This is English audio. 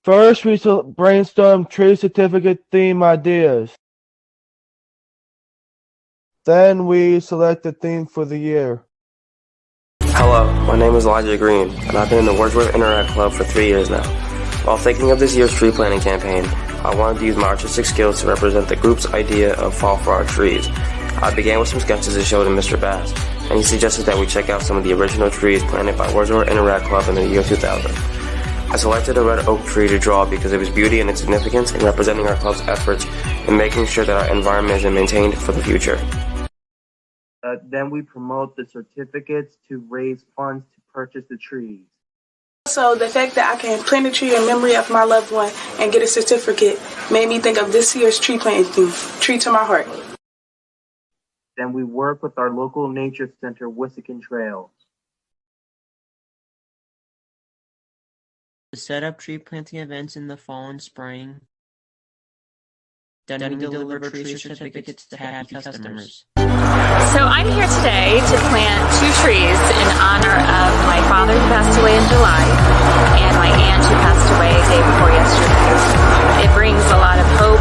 First, we brainstorm tree certificate theme ideas. Then we select a theme for the year. Hello, my name is Elijah Green, and I've been in the Wordsworth Interact Club for 3 years now. While thinking of this year's tree planting campaign, I wanted to use my artistic skills to represent the group's idea of fall for our trees. I began with some sketches to show to Mr. Bass, and he suggested that we check out some of the original trees planted by Wordsworth Interact Club in the year 2000. I selected a red oak tree to draw because of its beauty and its significance in representing our club's efforts in making sure that our environment is maintained for the future. Then we promote the certificates to raise funds to purchase the trees. So the fact that I can plant a tree in memory of my loved one and get a certificate made me think of this year's tree planting theme, Tree to My Heart. Then we work with our local nature center, Wissahickon Trails. To set up tree planting events in the fall and spring. Then we deliver tree certificates to happy customers. So I'm here today to plant 2 trees in honor of my father who passed away in July and my aunt who passed away the day before yesterday. It brings a lot of hope